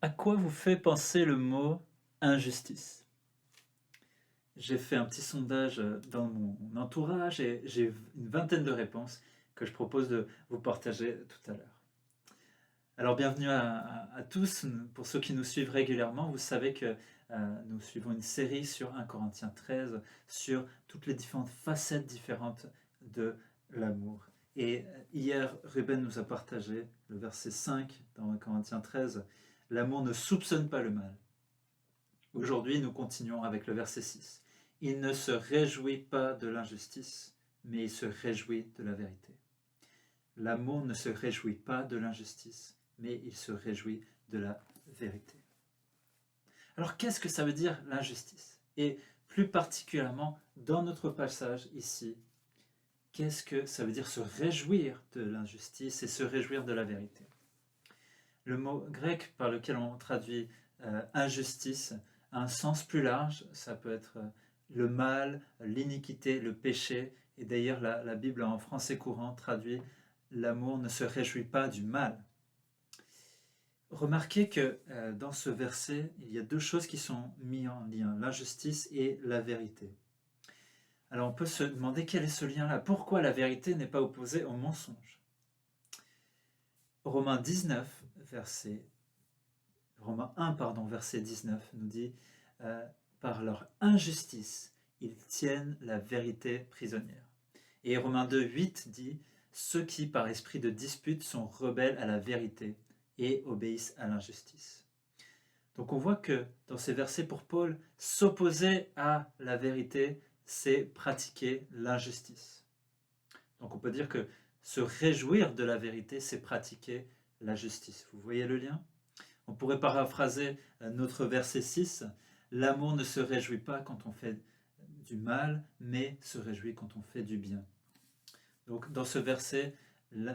À quoi vous fait penser le mot injustice? J'ai fait un petit sondage dans mon entourage et j'ai une vingtaine de réponses que je propose de vous partager tout à l'heure. Alors bienvenue à tous. Pour ceux qui nous suivent régulièrement, vous savez que nous suivons une série sur 1 Corinthiens 13, sur toutes les différentes facettes différentes de l'amour. Et hier, Ruben nous a partagé le verset 5 dans 1 Corinthiens 13, l'amour ne soupçonne pas le mal. Aujourd'hui, nous continuons avec le verset 6. Il ne se réjouit pas de l'injustice, mais il se réjouit de la vérité. L'amour ne se réjouit pas de l'injustice, mais il se réjouit de la vérité. Alors qu'est-ce que ça veut dire l'injustice? Et plus particulièrement dans notre passage ici, qu'est-ce que ça veut dire se réjouir de l'injustice et se réjouir de la vérité? Le mot grec par lequel on traduit injustice a un sens plus large, ça peut être le mal, l'iniquité, le péché, et d'ailleurs la Bible en français courant traduit l'amour ne se réjouit pas du mal. Remarquez que dans ce verset, il y a deux choses qui sont mises en lien, l'injustice et la vérité. Alors on peut se demander quel est ce lien-là, pourquoi la vérité n'est pas opposée au mensonge. Romains 19, Romains 1, verset 19 nous dit par leur injustice, ils tiennent la vérité prisonnière. Et Romains 2, 8 dit ceux qui, par esprit de dispute, sont rebelles à la vérité et obéissent à l'injustice. Donc on voit que dans ces versets pour Paul, s'opposer à la vérité, c'est pratiquer l'injustice. Donc on peut dire que se réjouir de la vérité, c'est pratiquer la justice. Vous voyez le lien? On pourrait paraphraser notre verset 6. L'amour ne se réjouit pas quand on fait du mal, mais se réjouit quand on fait du bien. Donc dans ce verset,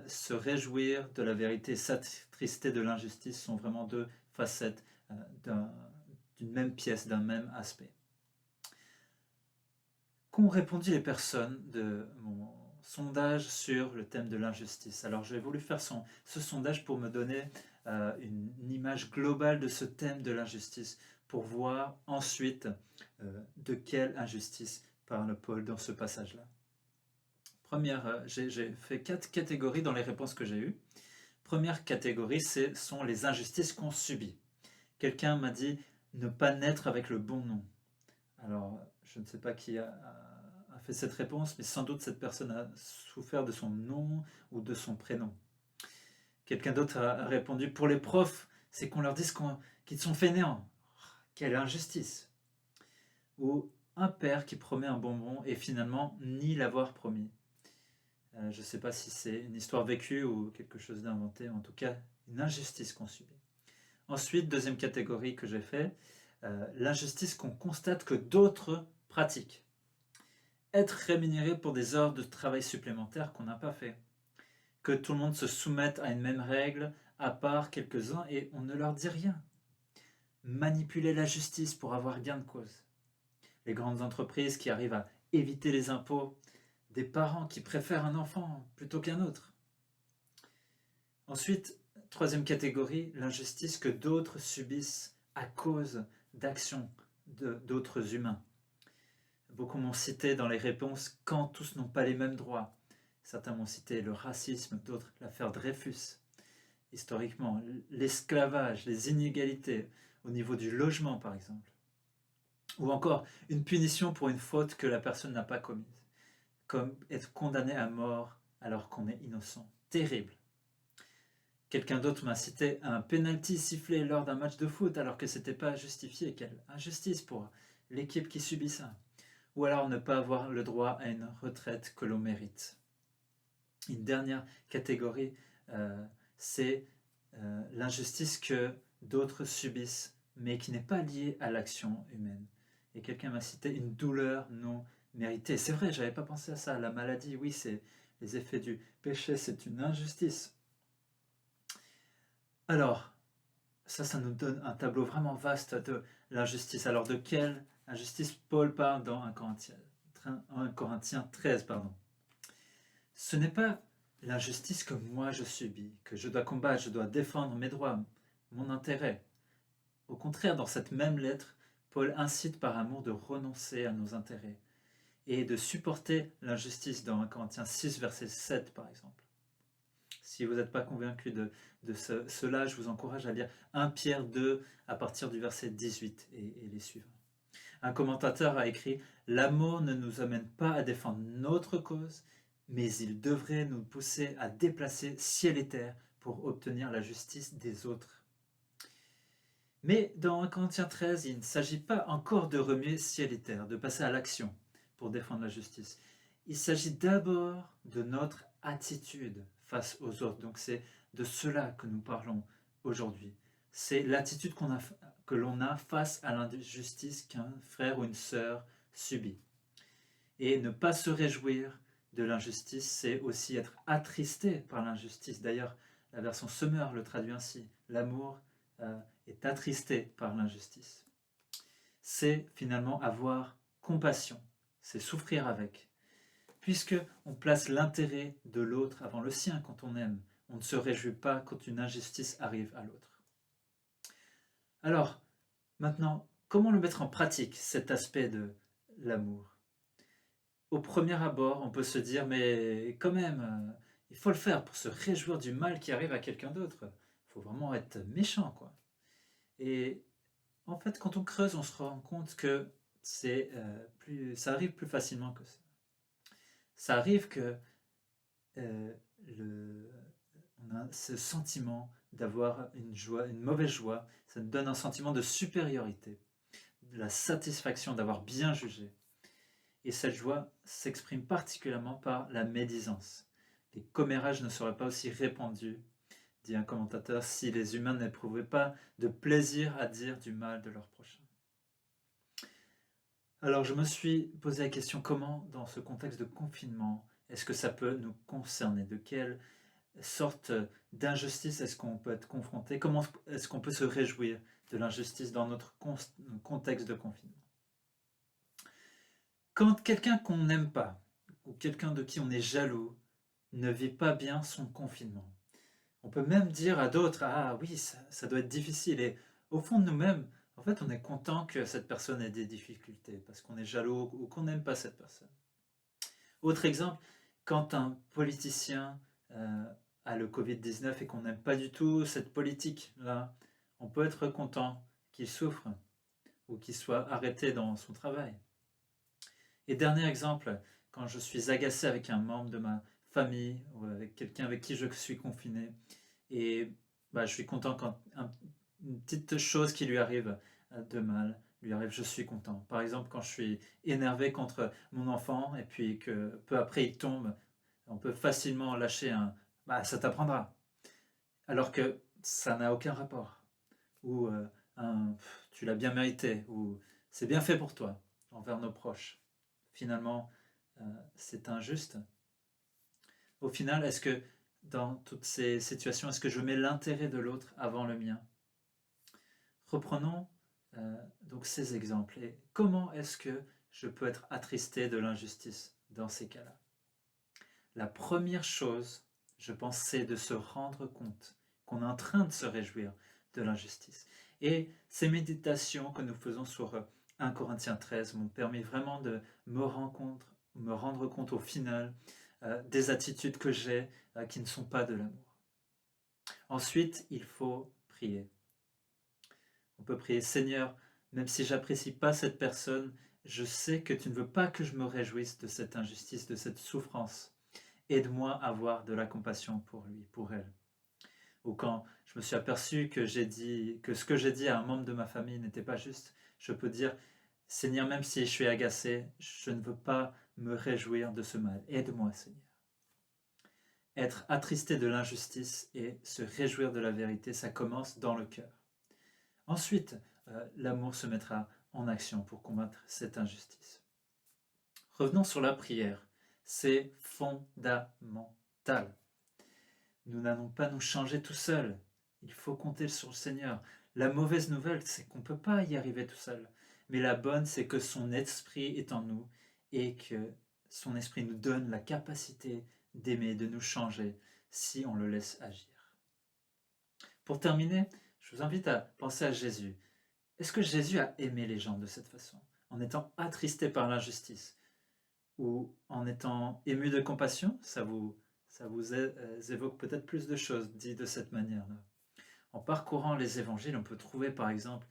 se réjouir de la vérité et s'attrister de l'injustice sont vraiment deux facettes d'une même pièce, d'un même aspect. Qu'ont répondu les personnes de mon sondage sur le thème de l'injustice? Alors j'ai voulu faire ce sondage pour me donner une image globale de ce thème de l'injustice, pour voir ensuite de quelle injustice parle Paul dans ce passage-là. J'ai fait 4 catégories dans les réponses que j'ai eues. Première catégorie, ce sont les injustices qu'on subit. Quelqu'un m'a dit ne pas naître avec le bon nom. Alors, je ne sais pas qui a fait cette réponse, mais sans doute cette personne a souffert de son nom ou de son prénom. Quelqu'un d'autre a répondu pour les profs, c'est qu'on leur dise qu'ils sont fainéants. Quelle injustice! Ou un père qui promet un bonbon et finalement nie l'avoir promis. Je ne sais pas si c'est une histoire vécue ou quelque chose d'inventé, en tout cas une injustice qu'on subit. Ensuite, deuxième catégorie que j'ai fait, l'injustice qu'on constate que d'autres pratiquent. Être rémunéré pour des heures de travail supplémentaires qu'on n'a pas fait. Que tout le monde se soumette à une même règle, à part quelques-uns, et on ne leur dit rien. Manipuler la justice pour avoir gain de cause. Les grandes entreprises qui arrivent à éviter les impôts, des parents qui préfèrent un enfant plutôt qu'un autre. Ensuite, troisième catégorie, l'injustice que d'autres subissent à cause d'actions d'autres humains. Beaucoup m'ont cité dans les réponses quand tous n'ont pas les mêmes droits. Certains m'ont cité le racisme, d'autres l'affaire Dreyfus. Historiquement, l'esclavage, les inégalités au niveau du logement par exemple. Ou encore une punition pour une faute que la personne n'a pas commise, comme être condamné à mort alors qu'on est innocent. Terrible. Quelqu'un d'autre m'a cité un penalty sifflé lors d'un match de foot alors que c'était pas justifié. Quelle injustice pour l'équipe qui subit ça. Ou alors ne pas avoir le droit à une retraite que l'on mérite. Une dernière catégorie, c'est l'injustice que d'autres subissent, mais qui n'est pas liée à l'action humaine. Et quelqu'un m'a cité une douleur non méritée. C'est vrai, j'avais pas pensé à ça. La maladie, oui, c'est les effets du péché, c'est une injustice. Alors, ça nous donne un tableau vraiment vaste de l'injustice. Alors, de quelle injustice Paul parle dans 1 Corinthiens 13, pardon. Ce n'est pas l'injustice que moi je subis, que je dois combattre, je dois défendre mes droits, mon intérêt. Au contraire, dans cette même lettre, Paul incite par amour de renoncer à nos intérêts et de supporter l'injustice dans 1 Corinthiens 6, verset 7 par exemple. Si vous n'êtes pas convaincu de cela, je vous encourage à lire 1 Pierre 2 à partir du verset 18 et les suivants. Un commentateur a écrit « L'amour ne nous amène pas à défendre notre cause, mais il devrait nous pousser à déplacer ciel et terre pour obtenir la justice des autres. » Mais dans 1 Corinthiens 13, il ne s'agit pas encore de remuer ciel et terre, de passer à l'action pour défendre la justice. Il s'agit d'abord de notre attitude face aux autres. Donc c'est de cela que nous parlons aujourd'hui. C'est l'attitude que l'on a face à l'injustice qu'un frère ou une sœur subit. Et ne pas se réjouir de l'injustice, c'est aussi être attristé par l'injustice. D'ailleurs, la version Semeur le traduit ainsi. L'amour est attristé par l'injustice. C'est finalement avoir compassion, c'est souffrir avec. Puisque on place l'intérêt de l'autre avant le sien quand on aime, on ne se réjouit pas quand une injustice arrive à l'autre. Alors, maintenant, comment le mettre en pratique, cet aspect de l'amour? Au premier abord, on peut se dire, mais quand même, il faut le faire pour se réjouir du mal qui arrive à quelqu'un d'autre. Il faut vraiment être méchant, quoi. Et en fait, quand on creuse, on se rend compte que ça arrive plus facilement que ça. Ça arrive que on a ce sentiment d'avoir une mauvaise joie, ça nous donne un sentiment de supériorité, de la satisfaction d'avoir bien jugé. Et cette joie s'exprime particulièrement par la médisance. Les commérages ne seraient pas aussi répandus, dit un commentateur, si les humains n'éprouvaient pas de plaisir à dire du mal de leur prochain. Alors je me suis posé la question, comment dans ce contexte de confinement, est-ce que ça peut nous concerner? De quelle sorte d'injustice est-ce qu'on peut être confronté? Comment est-ce qu'on peut se réjouir de l'injustice dans notre contexte de confinement? Quand quelqu'un qu'on n'aime pas, ou quelqu'un de qui on est jaloux, ne vit pas bien son confinement, on peut même dire à d'autres, ah oui, ça doit être difficile. Et au fond de nous-mêmes, en fait, on est content que cette personne ait des difficultés, parce qu'on est jaloux ou qu'on n'aime pas cette personne. Autre exemple, quand un politicien a le Covid-19 et qu'on n'aime pas du tout cette politique-là, on peut être content qu'il souffre ou qu'il soit arrêté dans son travail. Et dernier exemple, quand je suis agacé avec un membre de ma famille ou avec quelqu'un avec qui je suis confiné, et je suis content quand une petite chose qui lui arrive de mal lui arrive, je suis content. Par exemple, quand je suis énervé contre mon enfant et puis que peu après il tombe, on peut facilement lâcher un ça t'apprendra. Alors que ça n'a aucun rapport. Ou tu l'as bien mérité, ou c'est bien fait pour toi, envers nos proches. Finalement, c'est injuste. Au final, est-ce que dans toutes ces situations, est-ce que je mets l'intérêt de l'autre avant le mien? Reprenons donc ces exemples. Et comment est-ce que je peux être attristé de l'injustice dans ces cas-là? La première chose, je pense, c'est de se rendre compte qu'on est en train de se réjouir de l'injustice. Et ces méditations que nous faisons sur 1 Corinthiens 13 m'ont permis vraiment de me rendre compte au final des attitudes que j'ai qui ne sont pas de l'amour. Ensuite, il faut prier. On peut prier, Seigneur, même si j'apprécie pas cette personne, je sais que tu ne veux pas que je me réjouisse de cette injustice, de cette souffrance. Aide-moi à avoir de la compassion pour lui, pour elle. Ou quand je me suis aperçu que ce que j'ai dit à un membre de ma famille n'était pas juste, je peux dire, Seigneur, même si je suis agacé, je ne veux pas me réjouir de ce mal. Aide-moi, Seigneur. Être attristé de l'injustice et se réjouir de la vérité, ça commence dans le cœur. Ensuite, l'amour se mettra en action pour combattre cette injustice. Revenons sur la prière. C'est fondamental. Nous n'allons pas nous changer tout seuls. Il faut compter sur le Seigneur. La mauvaise nouvelle, c'est qu'on ne peut pas y arriver tout seul. Mais la bonne, c'est que son esprit est en nous et que son esprit nous donne la capacité d'aimer, de nous changer, si on le laisse agir. Pour terminer, je vous invite à penser à Jésus. Est-ce que Jésus a aimé les gens de cette façon, en étant attristé par l'injustice ou en étant ému de compassion? Ça vous évoque peut-être plus de choses dit de cette manière-là. En parcourant les évangiles, on peut trouver par exemple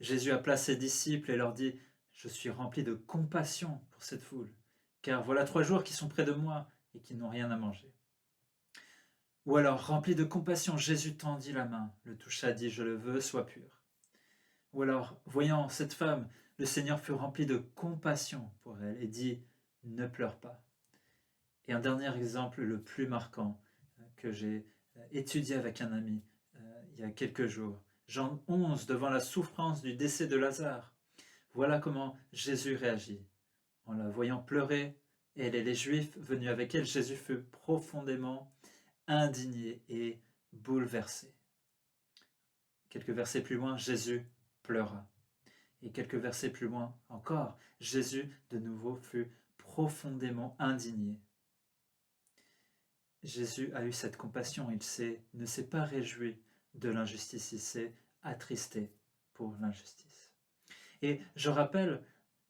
Jésus appela ses disciples et leur dit: Je suis rempli de compassion pour cette foule, car voilà 3 jours qu'ils sont près de moi et qu'ils n'ont rien à manger. Ou alors, rempli de compassion, Jésus tendit la main, le toucha, dit: Je le veux, sois pur. Ou alors, voyant cette femme, le Seigneur fut rempli de compassion pour elle et dit: Ne pleure pas. Et un dernier exemple, le plus marquant, que j'ai étudié avec un ami il y a quelques jours. Jean 11, devant la souffrance du décès de Lazare. Voilà comment Jésus réagit. En la voyant pleurer, elle et les Juifs venus avec elle, Jésus fut profondément indigné et bouleversé. Quelques versets plus loin, Jésus pleura. Et quelques versets plus loin encore, Jésus de nouveau fut profondément indigné. Jésus a eu cette compassion, ne s'est pas réjoui de l'injustice, il s'est attristé pour l'injustice. Et je rappelle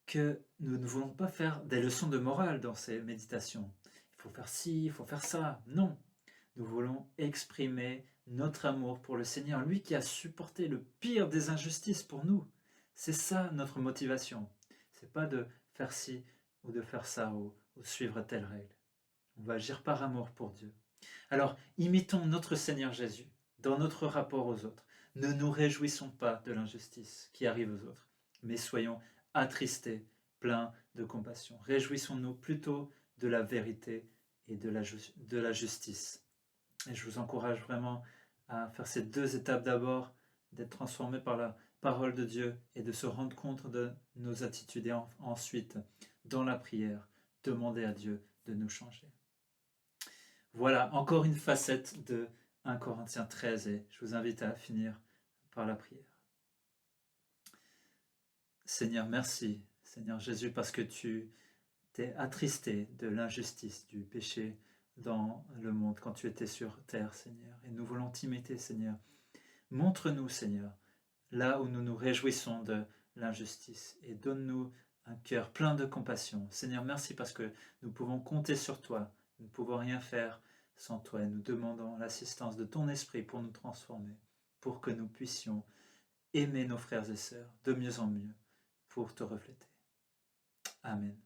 que nous ne voulons pas faire des leçons de morale dans ces méditations. Il faut faire ci, il faut faire ça. Non, nous voulons exprimer notre amour pour le Seigneur, lui qui a supporté le pire des injustices pour nous. C'est ça notre motivation. C'est pas de faire ci ou de faire ça ou suivre telle règle. On va agir par amour pour Dieu. Alors, imitons notre Seigneur Jésus dans notre rapport aux autres. Ne nous réjouissons pas de l'injustice qui arrive aux autres, mais soyons attristés, pleins de compassion. Réjouissons-nous plutôt de la vérité et de la justice. Et je vous encourage vraiment à faire ces 2 étapes d'abord, d'être transformé par la parole de Dieu et de se rendre compte de nos attitudes et ensuite, dans la prière, demander à Dieu de nous changer. Voilà, encore une facette de 1 Corinthiens 13 et je vous invite à finir par la prière. Seigneur, merci, Seigneur Jésus, parce que tu t'es attristé de l'injustice, du péché dans le monde quand tu étais sur terre, Seigneur. Et nous voulons t'imiter, Seigneur. Montre-nous, Seigneur, là où nous nous réjouissons de l'injustice et donne-nous un cœur plein de compassion. Seigneur, merci parce que nous pouvons compter sur toi. Nous ne pouvons rien faire sans toi et nous demandons l'assistance de ton esprit pour nous transformer, pour que nous puissions aimer nos frères et sœurs de mieux en mieux pour te refléter. Amen.